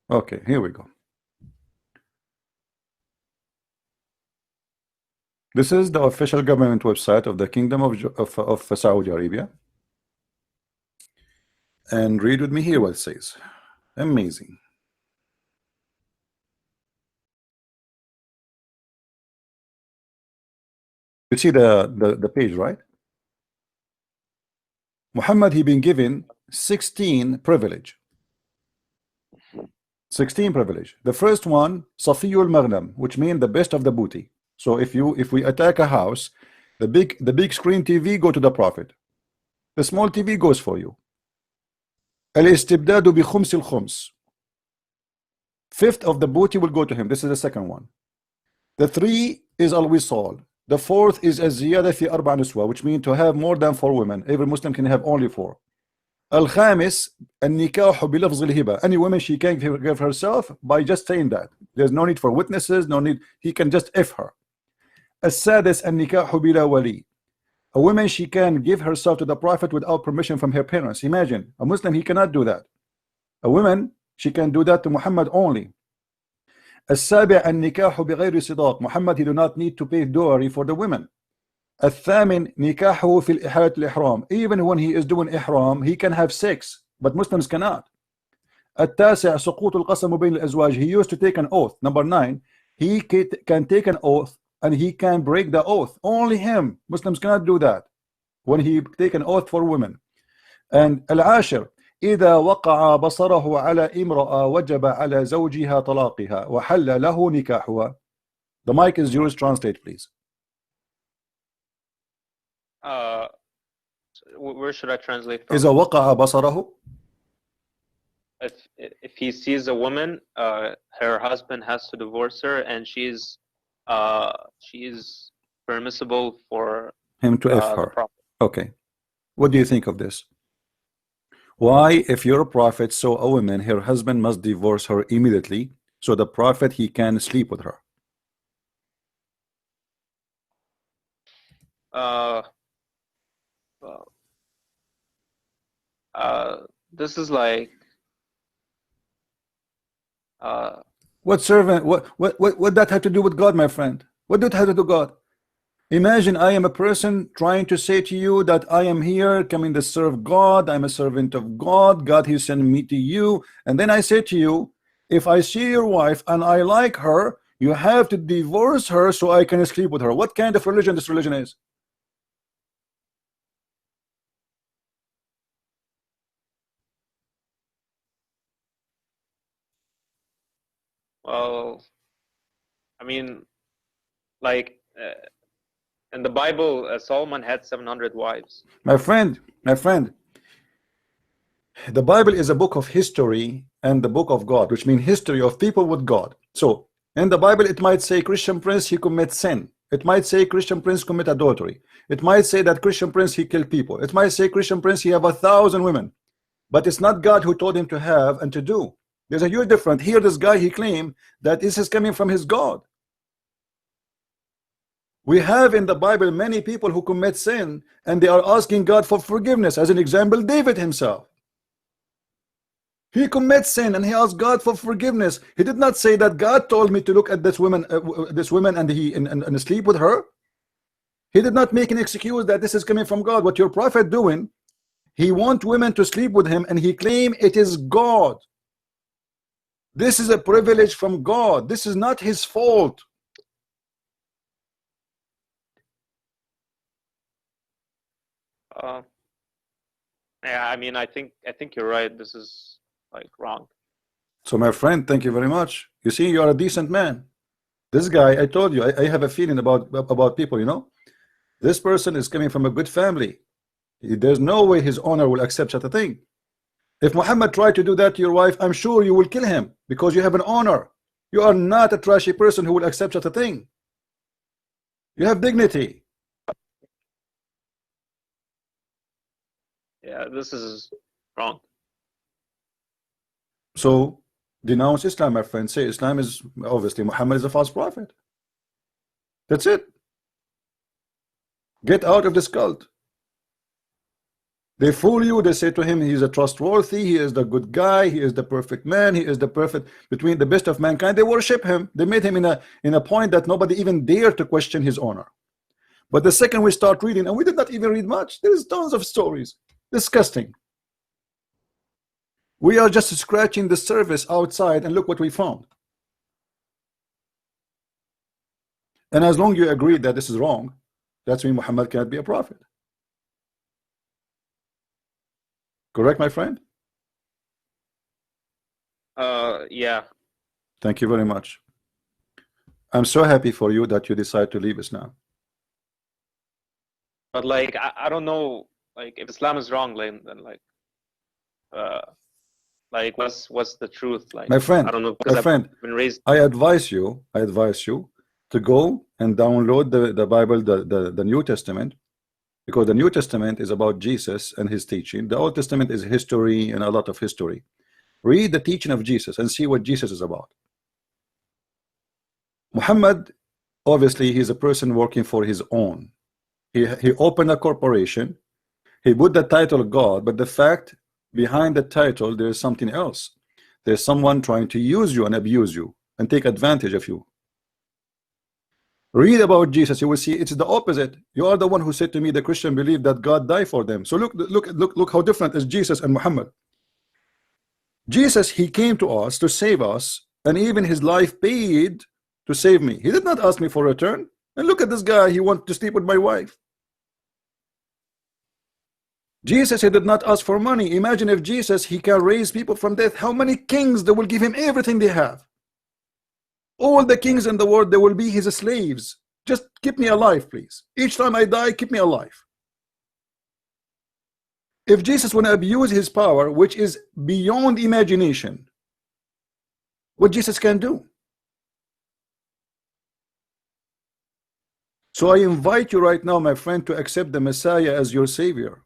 Okay, here we go. This is the official government website of the Kingdom of Saudi Arabia. And read with me here what it says. Amazing. You see the page, right? Muhammad, he been given 16 privilege. 16 privilege. The first one, Safiyul Maghnam, which means the best of the booty. So if we attack a house, the big screen TV go to the Prophet. The small TV goes for you. Al-istibdadu bi khums al-khums. Fifth of the booty will go to him. This is the second one. The three is al-wisal. The fourth is az-ziyada fi arba' niswa, which means to have more than 4 women. Every Muslim can have only 4. Al-khamis an-nikahu bi lafz al-hiba. Any woman she can give herself by just saying that. There's no need for witnesses, no need. He can just F her. As-sadis an-nikahu bila wali. A woman she can give herself to the Prophet without permission from her parents. Imagine a Muslim, he cannot do that. A woman, she can do that to Muhammad only. السابع النكاح بغير صداق. Muhammad, he do not need to pay dowry for the women. الثامن نكاحه في الإحالة الإحرام. Even when he is doing ihram, he can have sex, but Muslims cannot. التاسع سقوط القسم بين الأزواج. He used to take an oath. Number 9, he can take an oath and he can break the oath. Only him. Muslims cannot do that when he take an oath for women. And العاشر إذا وقع بصره على امرأة وجب على زوجها طلاقها وحل له نكاحها. The mic is yours. Translate, please. Where should I translate from? إذا وقع بصره. If he sees a woman, her husband has to divorce her, and she's permissible for him to F her. Okay. What do you think of this? Why, if your prophet saw a woman, her husband must divorce her immediately, so the prophet, he can sleep with her? This is like what servant, what that have to do with God, my friend? What did it have to do with God? Imagine I am a person trying to say to you that I am here coming to serve God. I'm a servant of God. God, he sent me to you. And then I say to you, if I see your wife and I like her, you have to divorce her so I can sleep with her. What kind of religion this religion is? Well, I mean, like in the Bible, Solomon had 700 wives. My friend, the Bible is a book of history and the book of God, which means history of people with God. So in the Bible, it might say Christian prince, he commits sin. It might say Christian prince commit adultery. It might say that Christian prince, he killed people. It might say Christian prince, he have 1,000 women. But it's not God who told him to have and to do. There's a huge difference. Here, this guy, he claimed that this is coming from his God. We have in the Bible many people who commit sin and they are asking God for forgiveness. As an example, David himself. He commits sin and he asked God for forgiveness. He did not say that God told me to look at this woman and sleep with her. He did not make an excuse that this is coming from God. What your prophet doing, he want women to sleep with him and he claim it is God. This is a privilege from God. This is not his fault. Yeah, I mean, I think you're right. This is like wrong. So my friend, thank you very much. You see, you are a decent man. This guy, I told you, I have a feeling about people, you know. This person is coming from a good family. There's no way his honor will accept such a thing. If Muhammad tried to do that to your wife, I'm sure you will kill him because you have an honor. You are not a trashy person who will accept such a thing. You have dignity. Yeah, this is wrong. So denounce Islam, my friend. Say Islam is, obviously Muhammad is a false prophet. That's it. Get out of this cult. They fool you. They say to him, he is a trustworthy, he is the good guy, he is the perfect man, he is the perfect between the best of mankind. They worship him. They made him in a point that nobody even dare to question his honor. But the second we start reading, and we did not even read much, there's tons of stories. Disgusting. We are just scratching the surface outside, and look what we found. And as long as you agree that this is wrong, that's mean Muhammad cannot be a prophet. Correct, my friend? Yeah. Thank you very much. I'm so happy for you that you decide to leave Islam. But like, I don't know, like, if Islam is wrong, then like, what's the truth? Like, My friend, I don't know, because I've been raised. I advise you to go and download the Bible, the New Testament, because the New Testament is about Jesus and his teaching. The Old Testament is history and a lot of history. Read the teaching of Jesus and see what Jesus is about. Muhammad, obviously, he's a person working for his own. He opened a corporation. He put the title God, but the fact behind the title, there's something else. There's someone trying to use you and abuse you and take advantage of you. Read about Jesus, you will see it's the opposite. You are the one who said to me the Christian believe that God died for them. So look how different is Jesus and Muhammad. Jesus, he came to us to save us, and even his life paid to save me. He did not ask me for a return. And look at this guy, he wanted to sleep with my wife. Jesus, he did not ask for money. Imagine if Jesus, he can raise people from death. How many kings that will give him everything they have? All the kings in the world, they will be his slaves. Just keep me alive, please. Each time I die, keep me alive. If Jesus want to abuse his power, which is beyond imagination, what Jesus can do? So I invite you right now, my friend, to accept the Messiah as your Savior.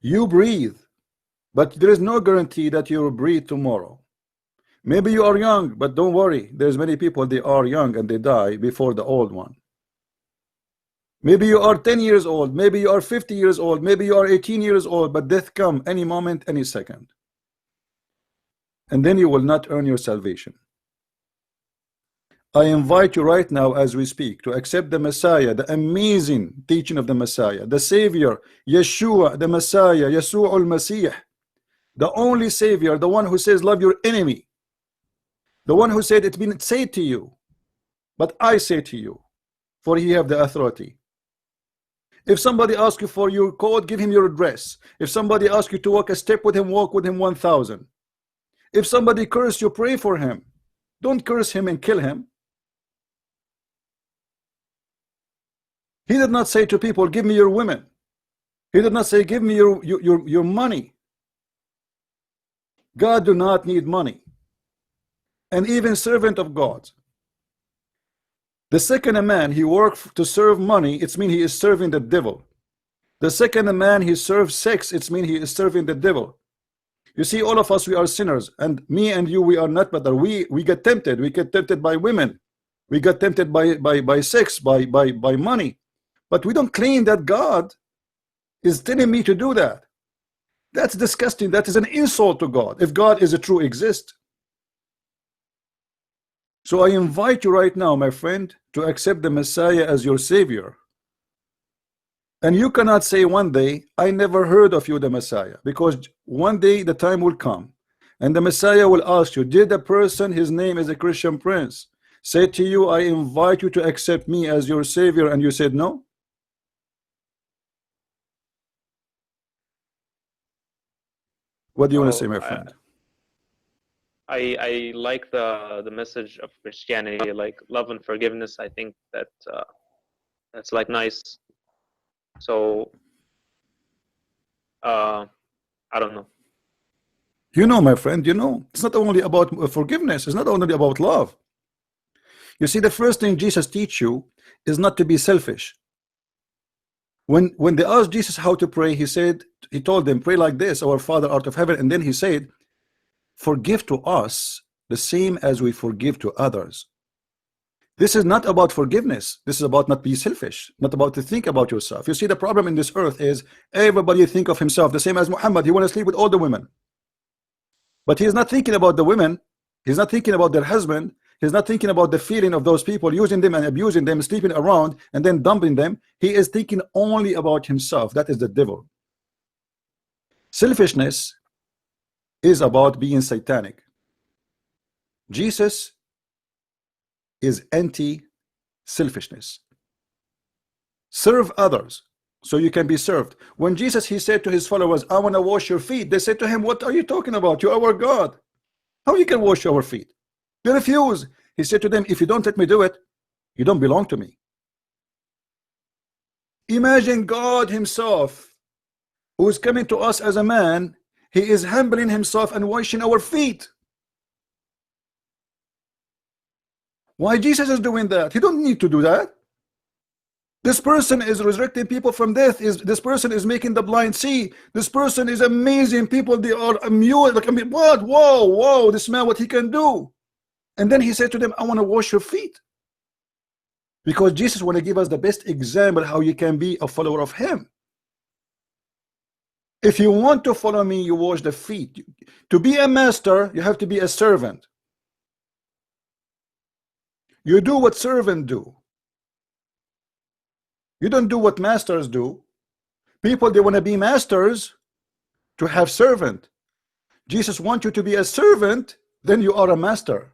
You breathe, but there is no guarantee that you will breathe tomorrow. Maybe you are young, but don't worry. There's many people, they are young and they die before the old one. Maybe you are 10 years old, maybe you are 50 years old, maybe you are 18 years old, but death come any moment, any second. And then you will not earn your salvation. I invite you right now as we speak to accept the Messiah, the amazing teaching of the Messiah, the Savior, Yeshua, the Messiah, Yeshua al-Masih, the only Savior, the one who says love your enemy. The one who said it's been said to you, but I say to you, for he have the authority. If somebody asks you for your code, give him your address. If somebody asks you to walk a step with him, walk with him 1,000. If somebody curse you, pray for him. Don't curse him and kill him. He did not say to people, give me your women. He did not say, give me your money. God do not need money. And even servant of God. The second a man he worked to serve money, it's mean he is serving the devil. The second a man he serves sex, it's mean he is serving the devil. You see, all of us, we are sinners, and me and you, we are not better. We get tempted. We get tempted by women. We get tempted by sex, by money. But we don't claim that God is telling me to do that. That's disgusting. That is an insult to God, if God is a true exist. So I invite you right now, my friend, to accept the Messiah as your Savior. And you cannot say one day, I never heard of you, the Messiah, because one day the time will come and the Messiah will ask you, did the person, his name is a Christian prince, say to you, I invite you to accept me as your Savior, and you said no? What do you want to say, my friend? I like the message of Christianity, like love and forgiveness. I think that that's like nice. So I don't know. You know, my friend, you know, it's not only about forgiveness. It's not only about love. You see, the first thing Jesus teach you is not to be selfish. When they asked Jesus how to pray, he told them, pray like this, our Father art of heaven, and then he said, forgive to us the same as we forgive to others. This is not about forgiveness. This is about not be selfish, not about to think about yourself. You see, the problem in this earth is everybody think of himself, the same as Muhammad. He wants to sleep with all the women. But he's not thinking about the women. He's not thinking about their husband. He's not thinking about the feeling of those people, using them and abusing them, sleeping around and then dumping them. He is thinking only about himself. That is the devil. Selfishness is about being satanic. Jesus is anti-selfishness. Serve others so you can be served. When Jesus, he said to his followers, I want to wash your feet, they said to him, what are you talking about? You are our God. How you can wash our feet? They refuse. He said to them, if you don't let me do it, you don't belong to me. Imagine God himself, who is coming to us as a man, he is humbling himself and washing our feet. Why Jesus is doing that? He don't need to do that. This person is resurrecting people from death. This person is making the blind see. This person is amazing people. They are immune. Like, I mean, what? Whoa, this man, what he can do. And then he said to them, I want to wash your feet. Because Jesus want to give us the best example how you can be a follower of him. If you want to follow me, you wash the feet. To be a master, you have to be a servant. You do what servants do. You don't do what masters do. People, they want to be masters to have servant. Jesus wants you to be a servant, then you are a master.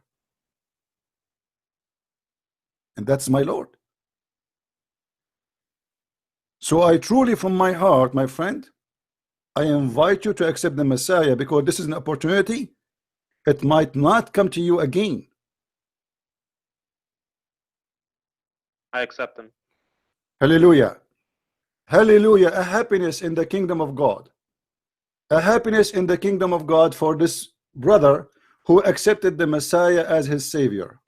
And that's my Lord. So I truly, from my heart, my friend, I invite you to accept the Messiah, because this is an opportunity. It might not come to you again. I accept him. Hallelujah. Hallelujah. A happiness in the kingdom of God. A happiness in the kingdom of God for this brother who accepted the Messiah as his savior.